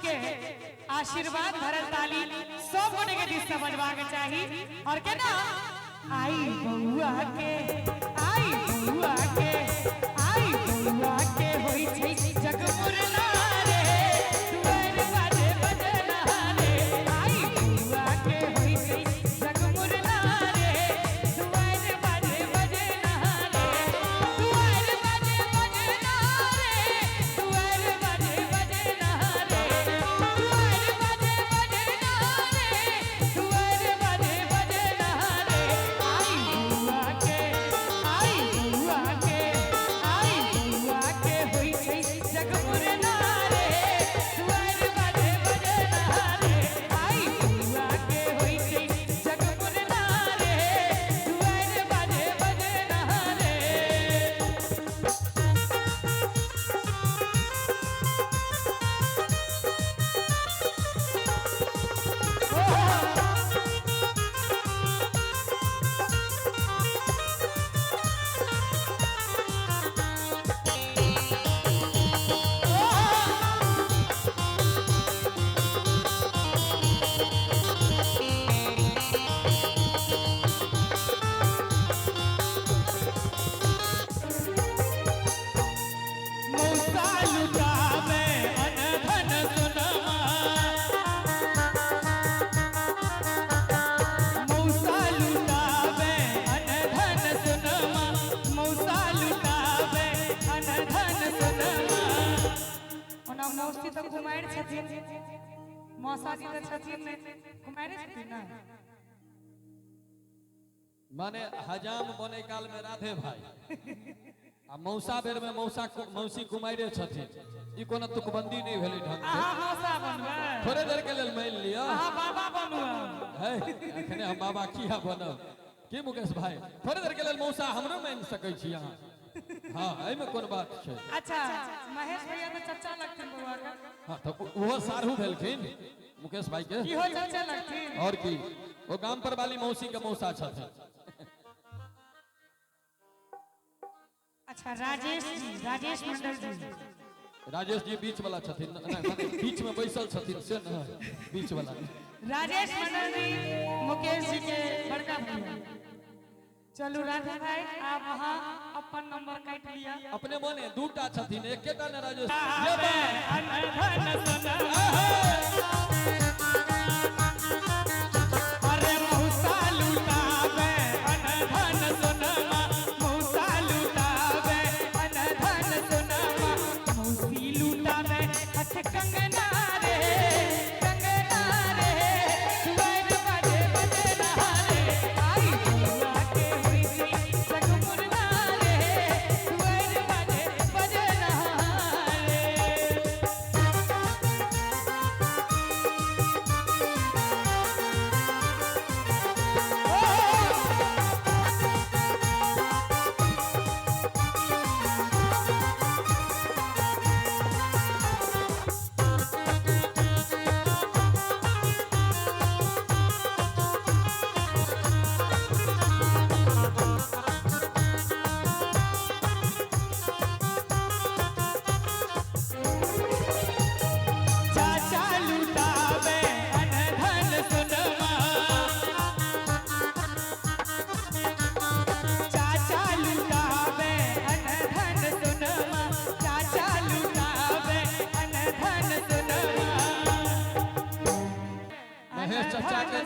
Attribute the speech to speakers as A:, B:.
A: के आशीर्वाद भरल ताली सब गोटे के दिस से बजवा के चाहिए और के ना आई बउआ के आई बउआ के आई बउआ के होई छै जगमुरना रे दुआर बाजे बजना रे आई बउआ के होई छै जगमुरना रे दुआर बाजे बजना रे दुआर बाजे बजना रे दुआर बाजे बजना रे दुआर बाजे बजना रे दुआर बाजे बजना रे आई बउआ के आई बउआ के होई छै जगमुरना रे दुआर बाजे बजना रे आई बउआ के होई छै जगमुरना रे दुआर बाजे बजना रे मौसा लुटावे अनधन सुनमा मौसा लुटावे अनधन सुनमा मौसा लुटावे अनधन सुनमा ओना मौसी तो कुमार छथिन मौसा जी तो छथिन ने कुमार छथिन ना
B: माने हजाम बने काल में राधे भाई आ मौसा बेर में मौसी कुमारे छथिन ई कोनो तुकबंदी नहीं भेलै ढंग से
A: आहा मौसा बनबे
B: थोड़े देर के लेल मान लिया
A: आहा बाबा बनू
B: है अखने हम बाबा किया बनब की मुकेश भाई थोड़े देर के लेल मौसा हमरो मान सकै छी अहाँ हां एहि में कोन बात छै
A: अच्छा महेश भैया तो चचा लगथिन बउआ का
B: हां तो वो सारू भेलखिन मुकेश भाई के
A: की हो चचा लगथिन
B: और की वो गाम पर वाली मौसी के मौसा छथिन
A: अच्छा राजेश मंडल जी
B: राजेश जी बीच वाला छथिन माने बीच में बैसल छथिन से न बीच वाला
A: राजेश मंडल जी मुकेश जी के बड़का भैया चलू राधा भाई आप वहां अपन नंबर काट लिया
B: अपने मोने दूटा छथिन एकेटा न राजेश
A: अरे मौसा लुटावे अनधन सुनमा मौसा लुटावे अनधन सुनमा मौसी लुटावे हथ कंगना रे दुआर बाजे बजना रे आई बउआ के होई छै जगमुरना रे दुआर बाजे बजना रे चाचा लुटावे अनधन सुनमा चाचा लुटावे अनधन सुनमा चाचा लुटावे अनधन सुनमा
B: महेश चाचा के